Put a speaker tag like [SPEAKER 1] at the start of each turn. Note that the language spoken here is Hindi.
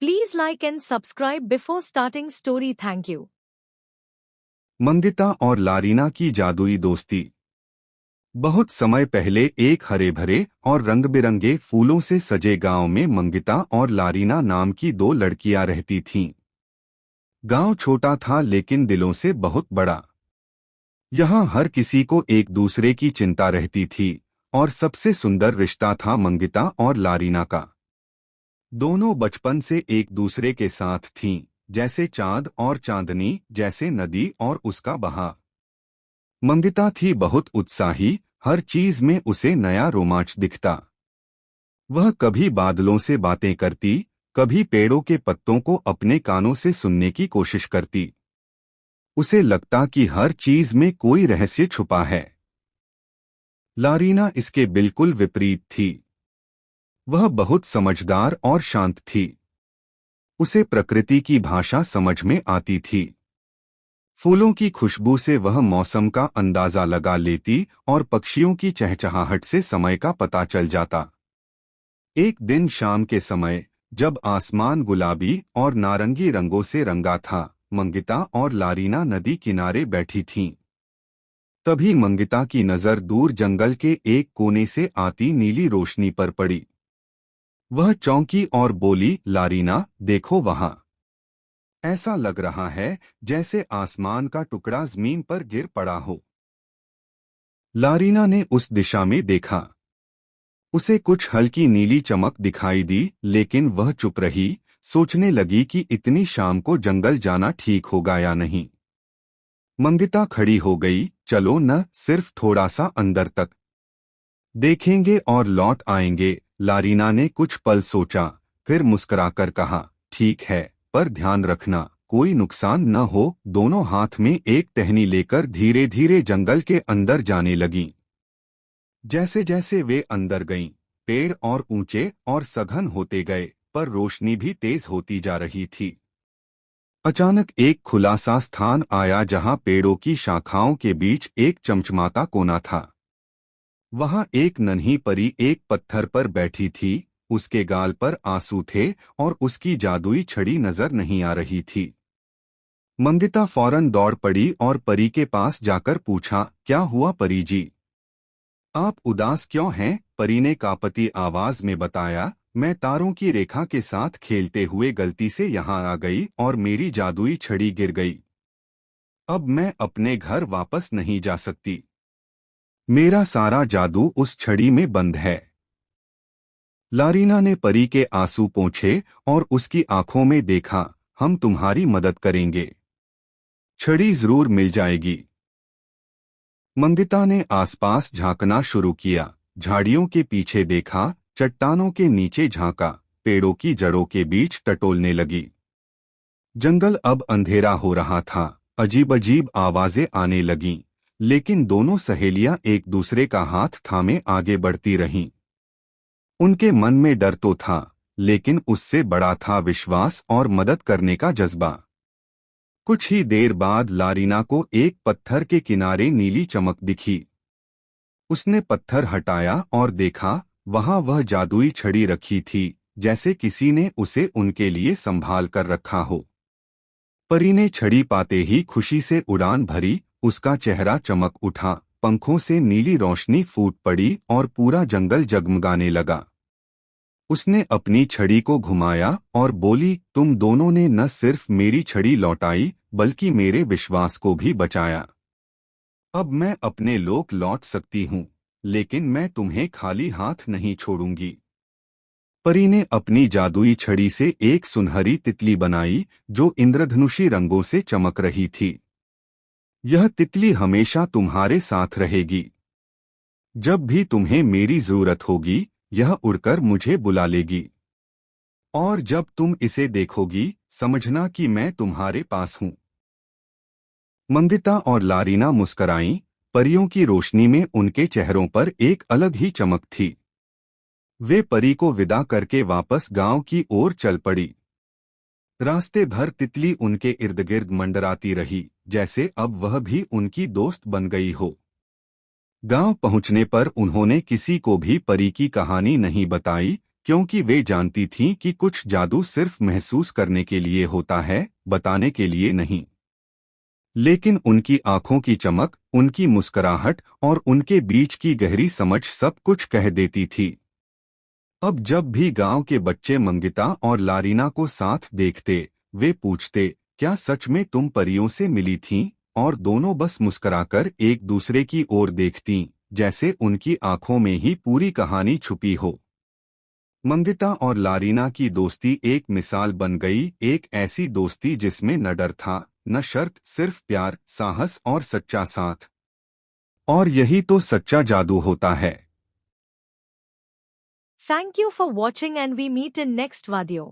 [SPEAKER 1] Please like and subscribe before starting story. Thank you.
[SPEAKER 2] Mangita और लारीना की जादुई दोस्ती। बहुत समय पहले एक हरे भरे और रंग बिरंगे फूलों से सजे गांव में मंगिता और लारीना नाम की दो लड़कियां रहती थीं। गांव छोटा था लेकिन दिलों से बहुत बड़ा। यहां हर किसी को एक दूसरे की चिंता रहती थी और सबसे सुंदर रिश्ता था मंगिता और लारीना का। दोनों बचपन से एक दूसरे के साथ थीं, जैसे चांद और चांदनी, जैसे नदी और उसका बहाव। मंगिता थी बहुत उत्साही, हर चीज में उसे नया रोमांच दिखता। वह कभी बादलों से बातें करती, कभी पेड़ों के पत्तों को अपने कानों से सुनने की कोशिश करती। उसे लगता कि हर चीज में कोई रहस्य छुपा है। लारीना इसके बिल्कुल विपरीत थी। वह बहुत समझदार और शांत थी। उसे प्रकृति की भाषा समझ में आती थी। फूलों की खुशबू से वह मौसम का अंदाजा लगा लेती और पक्षियों की चहचहाहट से समय का पता चल जाता। एक दिन शाम के समय, जब आसमान गुलाबी और नारंगी रंगों से रंगा था, मंगिता और लारीना नदी किनारे बैठी थीं। तभी मंगिता की नजर दूर जंगल के एक कोने से आती नीली रोशनी पर पड़ी। वह चौंकी और बोली, लारीना, देखो वहां। ऐसा लग रहा है जैसे आसमान का टुकड़ा जमीन पर गिर पड़ा हो। लारीना ने उस दिशा में देखा। उसे कुछ हल्की नीली चमक दिखाई दी, लेकिन वह चुप रही, सोचने लगी कि इतनी शाम को जंगल जाना ठीक होगा या नहीं। मंगिता खड़ी हो गई, चलो न, सिर्फ थोड़ा सा अंदर तक देखेंगे और लौट आएंगे। लारीना ने कुछ पल सोचा, फिर मुस्कुराकर कहा, ठीक है, पर ध्यान रखना कोई नुकसान न हो। दोनों हाथ में एक टहनी लेकर धीरे धीरे जंगल के अंदर जाने लगीं। जैसे जैसे वे अंदर गईं, पेड़ और ऊंचे और सघन होते गए, पर रोशनी भी तेज होती जा रही थी। अचानक एक खुला सा स्थान आया जहां पेड़ों की शाखाओं के बीच एक चमचमाता कोना था। वहां एक नन्ही परी एक पत्थर पर बैठी थी। उसके गाल पर आंसू थे और उसकी जादुई छड़ी नजर नहीं आ रही थी। मंगिता फौरन दौड़ पड़ी और परी के पास जाकर पूछा, क्या हुआ परी जी? आप उदास क्यों हैं? परी ने कांपती आवाज में बताया, मैं तारों की रेखा के साथ खेलते हुए गलती से यहाँ आ गई और मेरी जादुई छड़ी गिर गई। अब मैं अपने घर वापस नहीं जा सकती। मेरा सारा जादू उस छड़ी में बंद है। लारीना ने परी के आंसू पोंछे और उसकी आंखों में देखा, हम तुम्हारी मदद करेंगे। छड़ी जरूर मिल जाएगी। मंगिता ने आसपास झांकना शुरू किया। झाड़ियों के पीछे देखा, चट्टानों के नीचे झांका, पेड़ों की जड़ों के बीच टटोलने लगी। जंगल अब अंधेरा हो रहा था। अजीब अजीब आवाजें आने लगीं, लेकिन दोनों सहेलियां एक दूसरे का हाथ थामे आगे बढ़ती रहीं। उनके मन में डर तो था, लेकिन उससे बड़ा था विश्वास और मदद करने का जज्बा। कुछ ही देर बाद लारीना को एक पत्थर के किनारे नीली चमक दिखी। उसने पत्थर हटाया और देखा, वहां वह जादुई छड़ी रखी थी, जैसे किसी ने उसे उनके लिए संभाल कर रखा हो। परी ने छड़ी पाते ही खुशी से उड़ान भरी। उसका चेहरा चमक उठा, पंखों से नीली रोशनी फूट पड़ी और पूरा जंगल जगमगाने लगा। उसने अपनी छड़ी को घुमाया और बोली, तुम दोनों ने न सिर्फ मेरी छड़ी लौटाई, बल्कि मेरे विश्वास को भी बचाया। अब मैं अपने लोक लौट सकती हूँ, लेकिन मैं तुम्हें खाली हाथ नहीं छोड़ूंगी। परी ने अपनी जादुई छड़ी से एक सुनहरी तितली बनाई, जो इंद्रधनुषी रंगों से चमक रही थी। यह तितली हमेशा तुम्हारे साथ रहेगी। जब भी तुम्हें मेरी जरूरत होगी, यह उड़कर मुझे बुला लेगी। और जब तुम इसे देखोगी, समझना कि मैं तुम्हारे पास हूं। मंगिता और लारीना मुस्कराईं। परियों की रोशनी में उनके चेहरों पर एक अलग ही चमक थी। वे परी को विदा करके वापस गांव की ओर चल पड़ी। रास्ते भर तितली उनके इर्द गिर्द मंडराती रही, जैसे अब वह भी उनकी दोस्त बन गई हो। गांव पहुंचने पर उन्होंने किसी को भी परी की कहानी नहीं बताई, क्योंकि वे जानती थीं कि कुछ जादू सिर्फ महसूस करने के लिए होता है, बताने के लिए नहीं। लेकिन उनकी आंखों की चमक, उनकी मुस्कुराहट और उनके बीच की गहरी समझ सब कुछ कह देती थी। अब जब भी गांव के बच्चे मंगिता और लारीना को साथ देखते, वे पूछते, क्या सच में तुम परियों से मिली थीं? और दोनों बस मुस्कुराकर एक दूसरे की ओर देखतीं, जैसे उनकी आंखों में ही पूरी कहानी छुपी हो। मंगिता और लारीना की दोस्ती एक मिसाल बन गई, एक ऐसी दोस्ती जिसमें न डर था, न शर्त, सिर्फ प्यार, साहस और सच्चा साथ। और यही तो सच्चा जादू होता है।
[SPEAKER 1] Thank you for watching and we meet in next video.